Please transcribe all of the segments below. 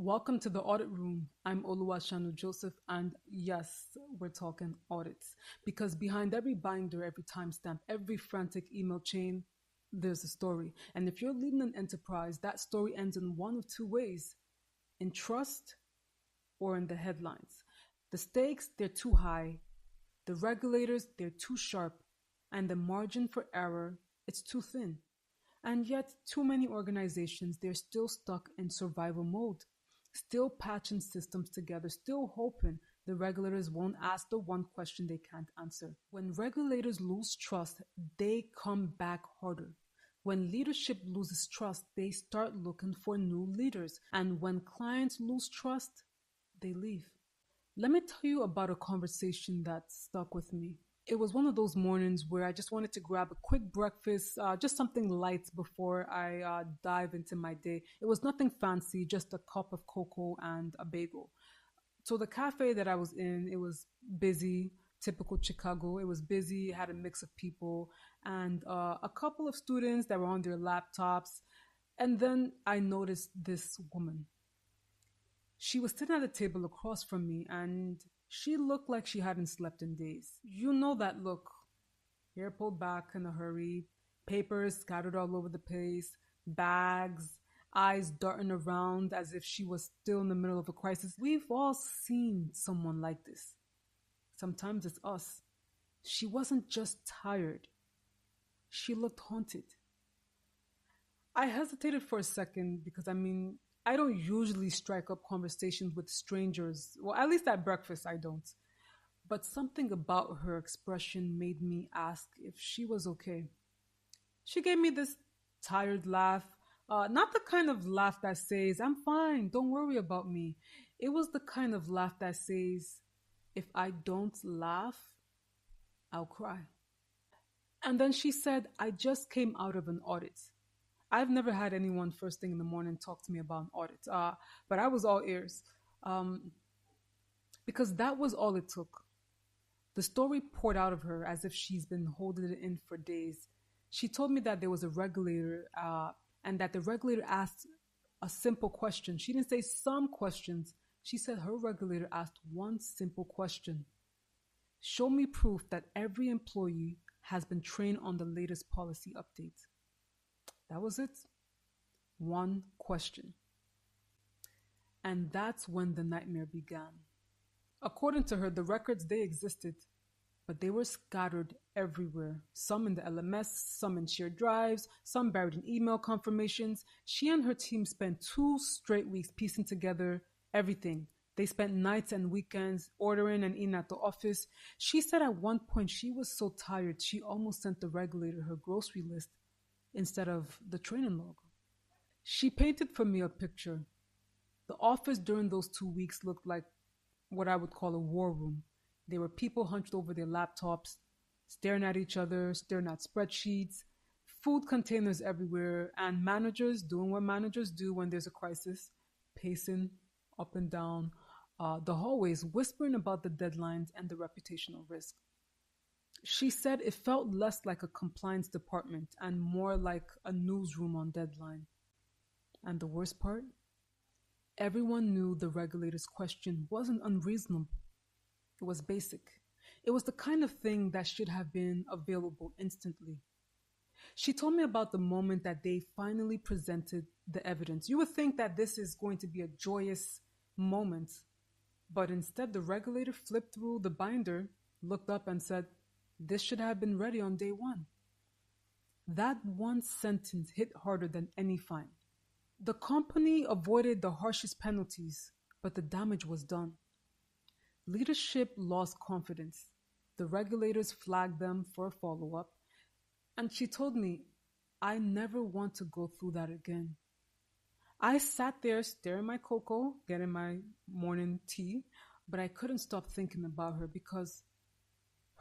Welcome to the audit room. I'm Oluwashanu Joseph, and yes, we're talking audits. Because behind every binder, every timestamp, every frantic email chain, there's a story. And if you're leading an enterprise, that story ends in one of two ways: in trust or in the headlines. The stakes, they're too high. The regulators, they're too sharp. And the margin for error, it's too thin. And yet, too many organizations, they're still stuck in survival mode, still patching systems together, still hoping the regulators won't ask the one question they can't answer. When regulators lose trust, they come back harder. When leadership loses trust, they start looking for new leaders. And when clients lose trust, they leave. Let me tell you about a conversation that stuck with me. It was one of those mornings where I just wanted to grab a quick breakfast, just something light before I dive into my day. It was nothing fancy, just a cup of cocoa and a bagel. So the cafe that I was in, it was busy, typical Chicago. It was busy, it had a mix of people and a couple of students that were on their laptops. And then I noticed this woman. She was sitting at a table across from me and she looked like she hadn't slept in days. You know that look. Hair pulled back in a hurry, papers scattered all over the place, bags, eyes darting around as if she was still in the middle of a crisis. We've all seen someone like this. Sometimes it's us. She wasn't just tired. She looked haunted. I hesitated for a second because I don't usually strike up conversations with strangers. Well, at least at breakfast, I don't. But something about her expression made me ask if she was okay. She gave me this tired laugh, not the kind of laugh that says, "I'm fine, don't worry about me." It was the kind of laugh that says, "If I don't laugh, I'll cry." And then she said, "I just came out of an audit." I've never had anyone first thing in the morning talk to me about an audit, but I was all ears because that was all it took. The story poured out of her as if she's been holding it in for days. She told me that there was a regulator and that the regulator asked a simple question. She didn't say some questions. She said her regulator asked one simple question: show me proof that every employee has been trained on the latest policy update. That was it. One question. And that's when the nightmare began. According to her, the records, they existed, but they were scattered everywhere. Some in the LMS, some in shared drives, some buried in email confirmations. She and her team spent 2 straight weeks piecing together everything. They spent nights and weekends ordering and in at the office. She said at one point she was so tired she almost sent the regulator her grocery list instead of the training log. She painted for me a picture. The office during those 2 weeks looked like what I would call a war room. There were people hunched over their laptops, staring at each other, staring at spreadsheets, food containers everywhere, and managers doing what managers do when there's a crisis, pacing up and down the hallways, whispering about the deadlines and the reputational risk. She said it felt less like a compliance department and more like a newsroom on deadline. And the worst part? Everyone knew the regulator's question wasn't unreasonable. It was basic. It was the kind of thing that should have been available instantly. She told me about the moment that they finally presented the evidence. You would think that this is going to be a joyous moment, but instead the regulator flipped through the binder, looked up and said, "This should have been ready on day one." That one sentence hit harder than any fine. The company avoided the harshest penalties, but the damage was done. Leadership lost confidence. The regulators flagged them for a follow-up, and she told me, "I never want to go through that again." I sat there stirring my cocoa, getting my morning tea, but I couldn't stop thinking about her because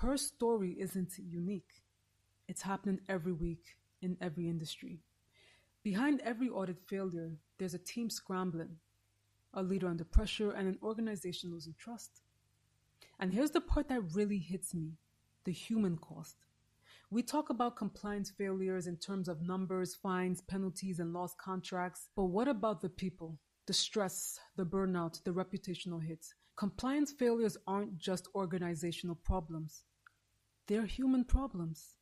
her story isn't unique. It's happening every week in every industry. Behind every audit failure, there's a team scrambling, a leader under pressure, and an organization losing trust. And here's the part that really hits me: the human cost. We talk about compliance failures in terms of numbers, fines, penalties, and lost contracts, but what about the people? The stress, the burnout, the reputational hits. Compliance failures aren't just organizational problems, they're human problems.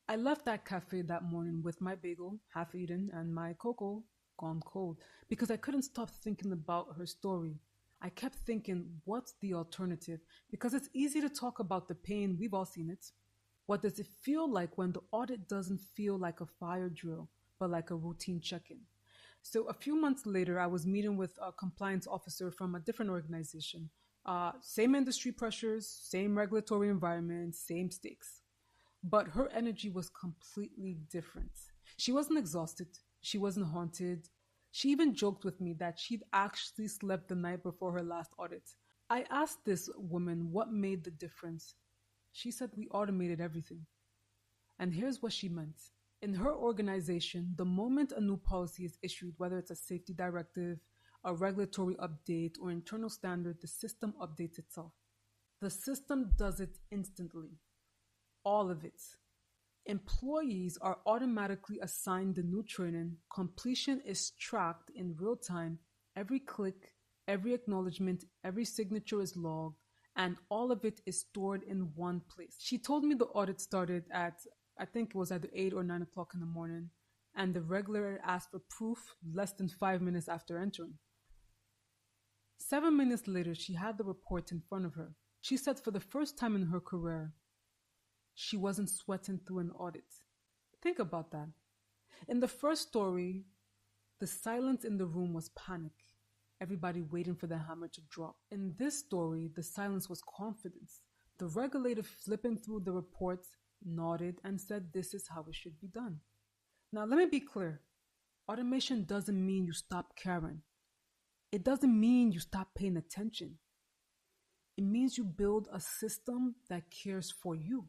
I left that cafe that morning with my bagel, half eaten, and my cocoa gone cold because I couldn't stop thinking about her story. I kept thinking, what's the alternative? Because it's easy to talk about the pain, we've all seen it. What does it feel like when the audit doesn't feel like a fire drill, but like a routine check in? So a few months later, I was meeting with a compliance officer from a different organization. Same industry pressures, same regulatory environment, same stakes. But her energy was completely different. She wasn't exhausted. She wasn't haunted. She even joked with me that she'd actually slept the night before her last audit. I asked this woman what made the difference. She said we automated everything. And here's what she meant. In her organization, the moment a new policy is issued, whether it's a safety directive, a regulatory update, or internal standard, the system updates itself. The system does it instantly. All of it. Employees are automatically assigned the new training. Completion is tracked in real time. Every click, every acknowledgement, every signature is logged, and all of it is stored in one place. She told me the audit started at, I think it was either 8 or 9 o'clock in the morning, and the regulator asked for proof less than 5 minutes after entering. 7 minutes later, she had the report in front of her. She said for the first time in her career, she wasn't sweating through an audit. Think about that. In the first story, the silence in the room was panic. Everybody waiting for the hammer to drop. In this story, the silence was confidence. The regulator flipping through the reports nodded and said this is how it should be done. Now let me be clear. Automation doesn't mean you stop caring. It doesn't mean you stop paying attention. It means you build a system that cares for you.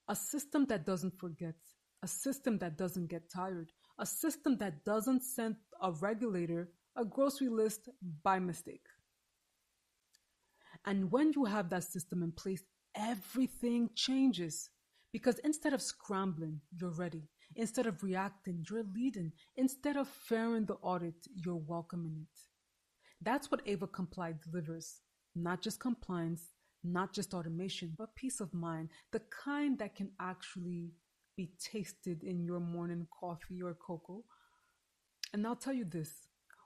A system that doesn't forget, a system that doesn't get tired, a system that doesn't send a regulator a grocery list by mistake. And when you have that system in place, everything changes. Because instead of scrambling, you're ready. Instead of reacting, you're leading. Instead of fearing the audit, you're welcoming it. That's what AVACompli delivers. Not just compliance, not just automation, but peace of mind, the kind that can actually be tasted in your morning coffee or cocoa. And I'll tell you this,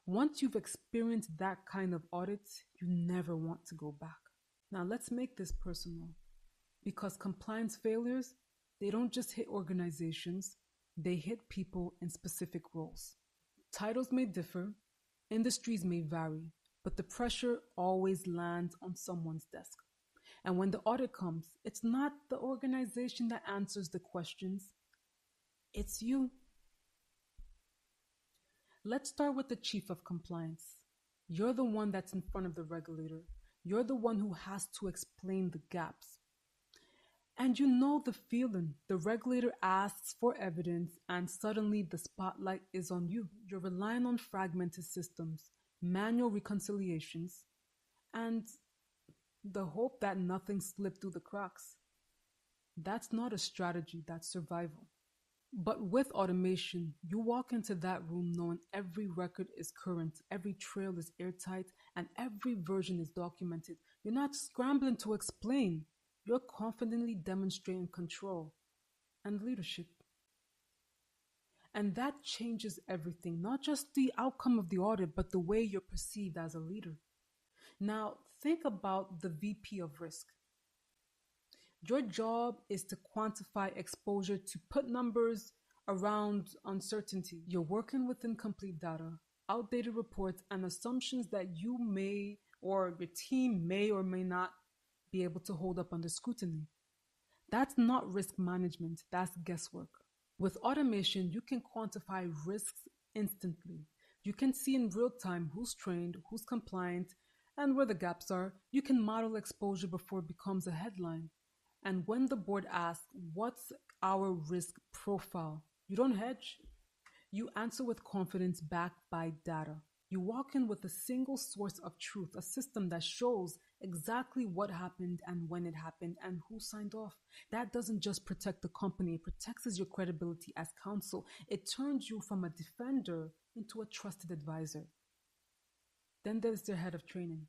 once you've experienced that kind of audit, you never want to go back. Now let's make this personal, because compliance failures, they don't just hit organizations, they hit people in specific roles. Titles may differ, industries may vary, but the pressure always lands on someone's desk. And when the audit comes, it's not the organization that answers the questions, it's you. Let's start with the chief of compliance. You're the one that's in front of the regulator. You're the one who has to explain the gaps. And you know the feeling. The regulator asks for evidence and suddenly the spotlight is on you. You're relying on fragmented systems, manual reconciliations, and the hope that nothing slipped through the cracks. That's not a strategy, that's survival. But with automation, you walk into that room knowing every record is current, every trail is airtight, and every version is documented. You're not scrambling to explain. You're confidently demonstrating control and leadership. And that changes everything, not just the outcome of the audit, but the way you're perceived as a leader. Now, think about the VP of risk. Your job is to quantify exposure, to put numbers around uncertainty. You're working with incomplete data, outdated reports, and assumptions that you may or your team may or may not be able to hold up under scrutiny. That's not risk management, that's guesswork. With automation, you can quantify risks instantly. You can see in real time who's trained, who's compliant, and where the gaps are. You can model exposure before it becomes a headline. And when the board asks, what's our risk profile? You don't hedge. You answer with confidence backed by data. You walk in with a single source of truth, a system that shows exactly what happened and when it happened and who signed off. That doesn't just protect the company, it protects your credibility as counsel. It turns you from a defender into a trusted advisor. Then there's their head of training.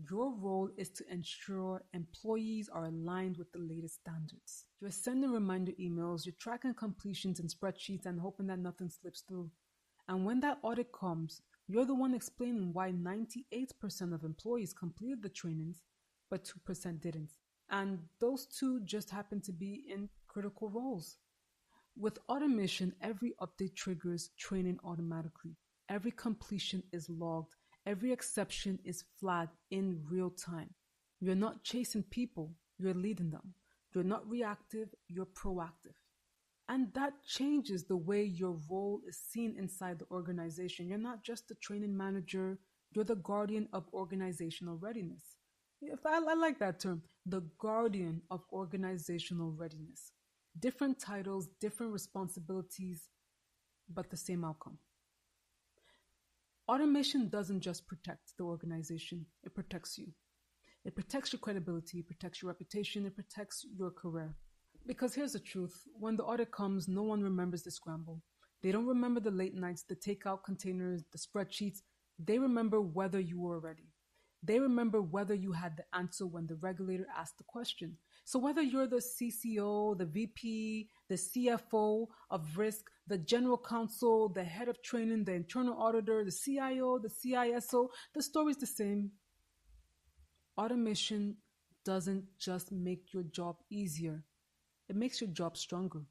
Your role is to ensure employees are aligned with the latest standards. You're sending reminder emails, you're tracking completions in spreadsheets and hoping that nothing slips through. And when that audit comes, you're the one explaining why 98% of employees completed the trainings, but 2% didn't. And those two just happen to be in critical roles. With automation, every update triggers training automatically. Every completion is logged. Every exception is flagged in real time. You're not chasing people, you're leading them. You're not reactive, you're proactive. And that changes the way your role is seen inside the organization. You're not just the training manager, you're the guardian of organizational readiness. If I like that term, the guardian of organizational readiness. Different titles, different responsibilities, but the same outcome. Automation doesn't just protect the organization, it protects you. It protects your credibility, it protects your reputation, it protects your career. Because here's the truth, when the audit comes, no one remembers the scramble. They don't remember the late nights, the takeout containers, the spreadsheets. They remember whether you were ready. They remember whether you had the answer when the regulator asked the question. So whether you're the CCO, the VP, the CFO of risk, the general counsel, the head of training, the internal auditor, the CIO, the CISO, the story's the same. Automation doesn't just make your job easier. It makes your job stronger.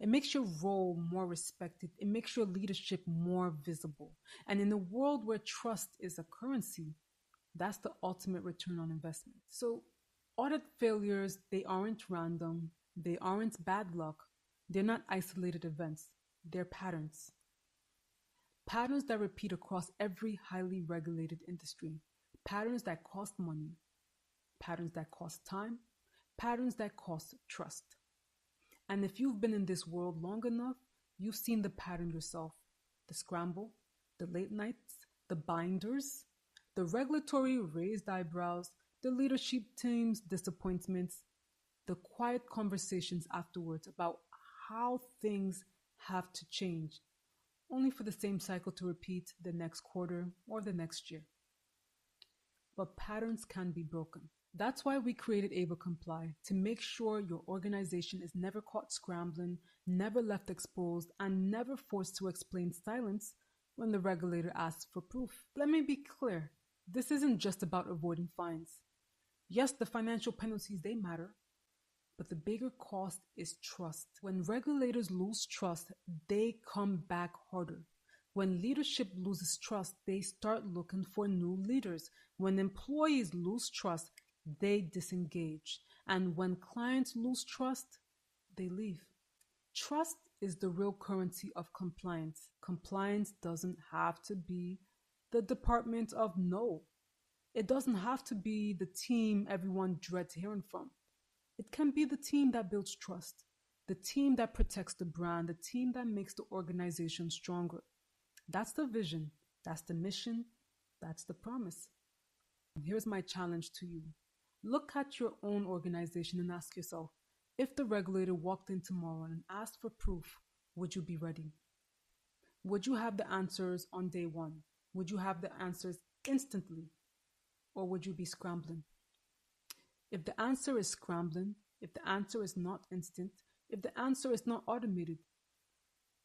It makes your role more respected. It makes your leadership more visible. And in a world where trust is a currency, that's the ultimate return on investment. So audit failures, they aren't random. They aren't bad luck. They're not isolated events. They're patterns. Patterns that repeat across every highly regulated industry. Patterns that cost money. Patterns that cost time. Patterns that cost trust. And if you've been in this world long enough, you've seen the pattern yourself. The scramble, the late nights, the binders, the regulatory raised eyebrows, the leadership team's disappointments, the quiet conversations afterwards about how things have to change, only for the same cycle to repeat the next quarter or the next year. But patterns can be broken. That's why we created AVACompli, to make sure your organization is never caught scrambling, never left exposed, and never forced to explain silence when the regulator asks for proof. Let me be clear, this isn't just about avoiding fines. Yes, the financial penalties, they matter, but the bigger cost is trust. When regulators lose trust, they come back harder. When leadership loses trust, they start looking for new leaders. When employees lose trust, they disengage. And when clients lose trust, they leave. Trust is the real currency of compliance. Compliance doesn't have to be the department of no. It doesn't have to be the team everyone dreads hearing from. It can be the team that builds trust, the team that protects the brand, the team that makes the organization stronger. That's the vision, that's the mission, that's the promise. Here's my challenge to you. Look at your own organization and ask yourself, if the regulator walked in tomorrow and asked for proof, would you be ready? Would you have the answers on day one? Would you have the answers instantly? Or would you be scrambling? If the answer is scrambling, if the answer is not instant, if the answer is not automated,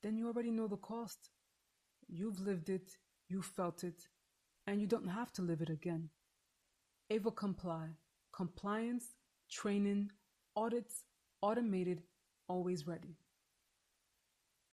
then you already know the cost. You've lived it, you felt it, and you don't have to live it again. AVACompli. Compliance, training, audits, automated, always ready.